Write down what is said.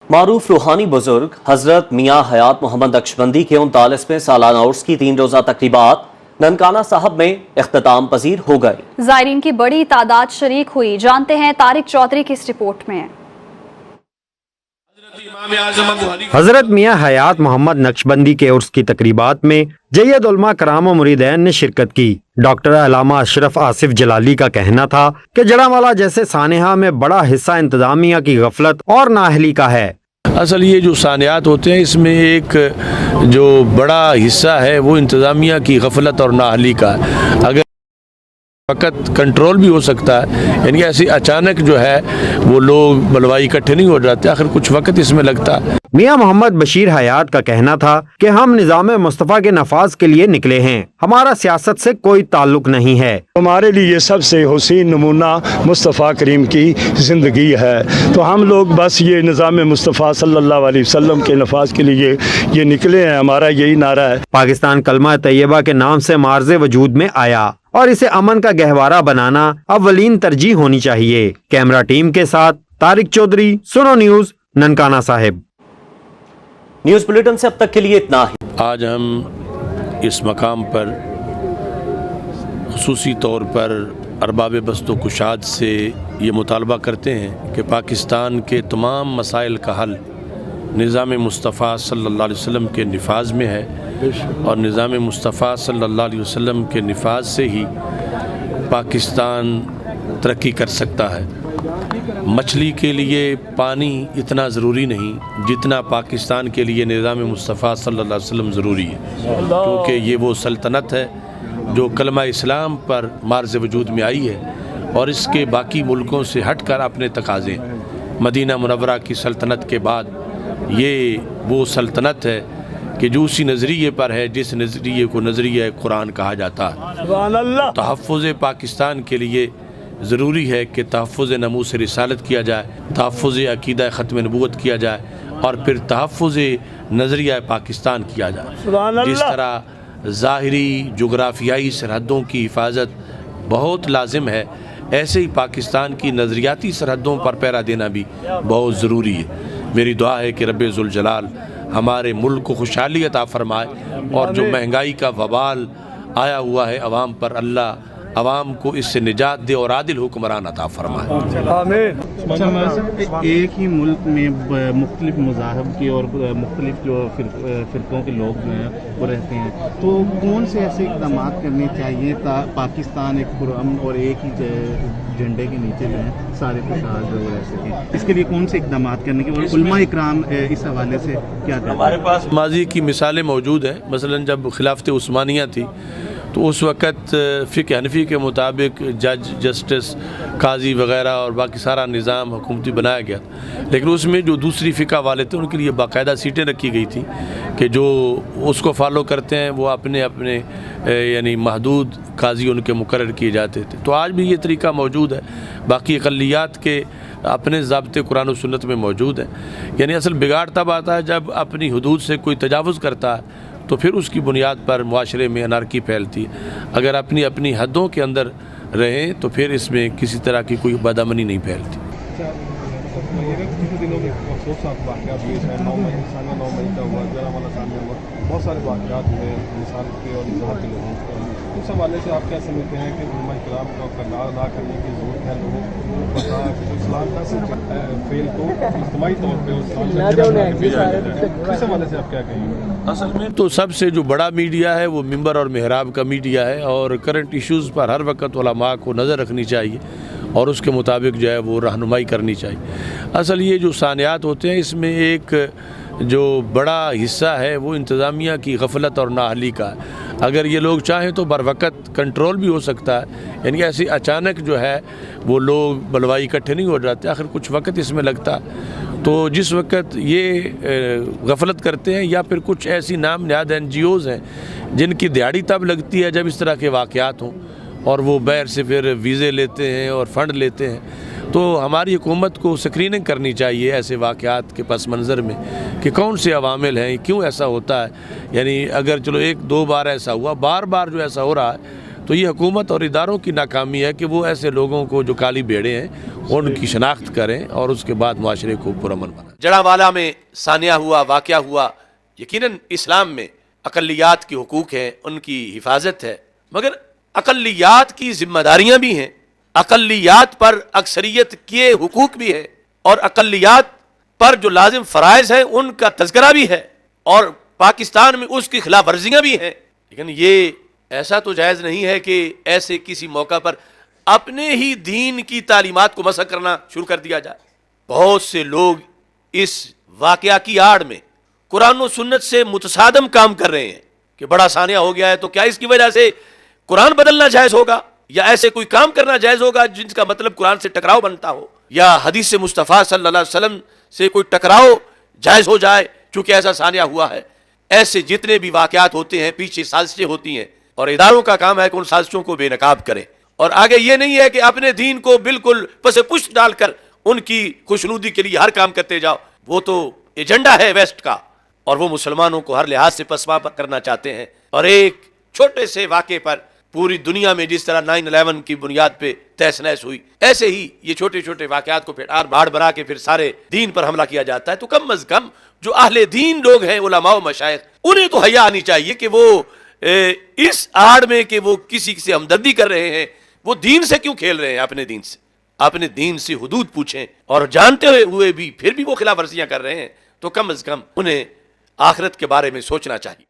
معروف روحانی بزرگ حضرت میاں حیات محمد نقشبندی کے 39ویں سالانہ عرس کی 3 روزہ تقریبات ننکانہ صاحب میں اختتام پذیر ہو گئی۔ زائرین کی بڑی تعداد شریک ہوئی، جانتے ہیں طارق چودھری کی اس رپورٹ میں۔ حضرت میاں حیات محمد نقشبندی کے عرس کی تقریبات میں جید علماء کرام و مریدین نے شرکت کی۔ ڈاکٹر علامہ اشرف آصف جلالی کا کہنا تھا کہ جڑامالہ جیسے سانحہ میں بڑا حصہ انتظامیہ کی غفلت اور نااہلی کا ہے۔ اصل یہ جو سانحات ہوتے ہیں اس میں ایک جو بڑا حصہ ہے وہ انتظامیہ کی غفلت اور نااہلی کا ہے۔ اگر وقت کنٹرول بھی ہو سکتا ہے، یعنی ایسے اچانک جو ہے وہ لوگ بلوائی اکٹھے نہیں ہو جاتے، آخر کچھ وقت اس میں لگتا ہے۔ میاں محمد بشیر حیات کا کہنا تھا کہ ہم نظام مصطفیٰ کے نفاذ کے لیے نکلے ہیں، ہمارا سیاست سے کوئی تعلق نہیں ہے۔ ہمارے لیے سب سے حسین نمونہ مصطفیٰ کریم کی زندگی ہے، تو ہم لوگ بس یہ نظام مصطفیٰ صلی اللہ علیہ وسلم کے نفاذ کے لیے یہ نکلے ہیں، ہمارا یہی نعرہ ہے۔ پاکستان کلمہ طیبہ کے نام سے معرض وجود میں آیا اور اسے امن کا گہوارہ بنانا اولین ترجیح ہونی چاہیے۔ کیمرہ ٹیم کے ساتھ طارق چودھری، سنو نیوز، ننکانہ صاحب۔ نیوز بلیٹن سے اب تک کے لیے اتنا ہی۔ آج ہم اس مقام پر خصوصی طور پر ارباب بست و کشاد سے یہ مطالبہ کرتے ہیں کہ پاکستان کے تمام مسائل کا حل نظام مصطفیٰ صلی اللہ علیہ وسلم کے نفاذ میں ہے، اور نظام مصطفیٰ صلی اللہ علیہ وسلم کے نفاذ سے ہی پاکستان ترقی کر سکتا ہے۔ مچھلی کے لیے پانی اتنا ضروری نہیں جتنا پاکستان کے لیے نظام مصطفیٰ صلی اللہ علیہ وسلم ضروری ہے، کیونکہ یہ وہ سلطنت ہے جو کلمہ اسلام پر معرض وجود میں آئی ہے، اور اس کے باقی ملکوں سے ہٹ کر اپنے تقاضے۔ مدینہ منورہ کی سلطنت کے بعد یہ وہ سلطنت ہے کہ جو اسی نظریے پر ہے جس نظریے کو نظریہ قرآن کہا جاتا ہے۔ تحفظ پاکستان کے لیے ضروری ہے کہ تحفظ ناموس رسالت کیا جائے، تحفظ عقیدہ ختم نبوت کیا جائے، اور پھر تحفظ نظریہ پاکستان کیا جائے۔ جس طرح ظاہری جغرافیائی سرحدوں کی حفاظت بہت لازم ہے، ایسے ہی پاکستان کی نظریاتی سرحدوں پر پہرا دینا بھی بہت ضروری ہے۔ میری دعا ہے کہ رب ذوالجلال ہمارے ملک کو خوشحالی عطا فرمائے، اور جو مہنگائی کا وبال آیا ہوا ہے عوام پر، اللہ عوام کو اس سے نجات دے اور عادل حکمران عطا فرمائے۔ آمین۔ ایک ہی ملک میں مختلف مذاہب کے اور مختلف جو فرقوں کے لوگ جو ہیں وہ رہتے ہیں، تو کون سے ایسے اقدامات کرنے چاہیے پاکستان ایک پرامن اور ایک ہی جھنڈے کے نیچے جو ہیں سارے خوشحال جو رہ سکیں؟ اس کے لیے کون سے اقدامات کرنے کے، اور علماء اکرام اس حوالے سے کیا کریں؟ ہمارے پاس ماضی کی مثالیں موجود ہیں۔ مثلا جب خلافت عثمانیہ تھی تو اس وقت فقہ حنفی کے مطابق جج، جسٹس، قاضی وغیرہ اور باقی سارا نظام حکومتی بنایا گیا تھا، لیکن اس میں جو دوسری فقہ والے تھے ان کے لیے باقاعدہ سیٹیں رکھی گئی تھیں کہ جو اس کو فالو کرتے ہیں وہ اپنے یعنی محدود قاضی ان کے مقرر کیے جاتے تھے۔ تو آج بھی یہ طریقہ موجود ہے، باقی اقلیات کے اپنے ضابطے قرآن و سنت میں موجود ہیں۔ یعنی اصل بگاڑ تب آتا ہے جب اپنی حدود سے کوئی تجاوز کرتا ہے، تو پھر اس کی بنیاد پر معاشرے میں انارکی پھیلتی ہے۔ اگر اپنی حدوں کے اندر رہیں تو پھر اس میں کسی طرح کی کوئی بدامنی نہیں پھیلتی۔ بہت سارے واقعات ہوئے مثال کے اور اظہار کے لوگوں کو، اس حوالے سے آپ کیا سمجھتے ہیں کہ علماء کرام کو کردار ادا کرنے کی ضرورت ہے؟ لوگوں کو پتا اسلام کا فیل کو اجتماعی طور پہ اس حوالے سے آپ کیا کہیں گے؟ اصل میں تو سب سے جو بڑا میڈیا ہے وہ ممبر اور محراب کا میڈیا ہے، اور کرنٹ ایشوز پر ہر وقت علماء کو نظر رکھنی چاہیے اور اس کے مطابق جو ہے وہ رہنمائی کرنی چاہیے۔ اصل یہ جو سانحات ہوتے ہیں اس میں ایک جو بڑا حصہ ہے وہ انتظامیہ کی غفلت اور نااہلی کا ہے۔ اگر یہ لوگ چاہیں تو بر وقت کنٹرول بھی ہو سکتا ہے، یعنی ایسے اچانک جو ہے وہ لوگ بلوائی اکٹھے نہیں ہو جاتے، آخر کچھ وقت اس میں لگتا ہے۔ تو جس وقت یہ غفلت کرتے ہیں یا پھر کچھ ایسی نام نہاد NGOs ہیں جن کی دیہڑی تب لگتی ہے جب اس طرح کے واقعات ہوں، اور وہ باہر سے پھر ویزے لیتے ہیں اور فنڈ لیتے ہیں، تو ہماری حکومت کو سکریننگ کرنی چاہیے ایسے واقعات کے پس منظر میں کہ کون سے عوامل ہیں، کیوں ایسا ہوتا ہے۔ یعنی اگر چلو ایک دو بار ایسا ہوا، بار بار جو ایسا ہو رہا ہے تو یہ حکومت اور اداروں کی ناکامی ہے کہ وہ ایسے لوگوں کو جو کالی بھیڑے ہیں ان کی شناخت کریں اور اس کے بعد معاشرے کو پرامن بنائیں. جڑاوالا میں ثانیہ ہوا، واقعہ ہوا، یقیناً اسلام میں اقلیات کے حقوق ہیں، ان کی حفاظت ہے، مگر اقلیات کی ذمہ داریاں بھی ہیں، اقلیات پر اکثریت کے حقوق بھی ہے، اور اقلیات پر جو لازم فرائض ہیں ان کا تذکرہ بھی ہے، اور پاکستان میں اس کی خلاف ورزیاں بھی ہیں. لیکن یہ ایسا تو جائز نہیں ہے کہ ایسے کسی موقع پر اپنے ہی دین کی تعلیمات کو مسخ کرنا شروع کر دیا جائے. بہت سے لوگ اس واقعہ کی آڑ میں قرآن و سنت سے متصادم کام کر رہے ہیں کہ بڑا ثانیہ ہو گیا ہے تو کیا اس کی وجہ سے قرآن بدلنا جائز ہوگا، یا ایسے کوئی کام کرنا جائز ہوگا جن کا مطلب قرآن سے ٹکراؤ بنتا ہو، یا حدیث مصطفیٰ صلی اللہ علیہ وسلم سے کوئی ٹکراؤ جائز ہو جائے چونکہ ایسا ثانیہ ہوا ہے. ایسے جتنے بھی واقعات ہوتے ہیں پیچھے سازشیں ہوتی ہیں، اور اداروں کا کام ہے کہ ان سازشوں کو بے نقاب کریں. اور آگے یہ نہیں ہے کہ اپنے دین کو بالکل پس پشت ڈال کر ان کی خوشنودی کے لیے ہر کام کرتے جاؤ. وہ تو ایجنڈا ہے ویسٹ کا، اور وہ مسلمانوں کو ہر لحاظ سے پسپا کرنا چاہتے ہیں. اور ایک چھوٹے سے واقعے پر پوری دنیا میں جس طرح 9/11 کی بنیاد پہ تہس نہس ہوئی، ایسے ہی یہ چھوٹے چھوٹے واقعات کو پھر بھاڑ بنا کے پھر سارے دین پر حملہ کیا جاتا ہے. تو کم از کم جو اہل دین لوگ ہیں، علماء و مشائخ، انہیں تو حیا آنی چاہیے کہ وہ اس آڑ میں کہ وہ کسی سے ہمدردی کر رہے ہیں، وہ دین سے کیوں کھیل رہے ہیں. اپنے دین سے حدود پوچھیں، اور جانتے ہوئے بھی پھر بھی وہ خلاف ورزیاں کر رہے ہیں تو کم از کم انہیں آخرت کے بارے میں سوچنا چاہیے.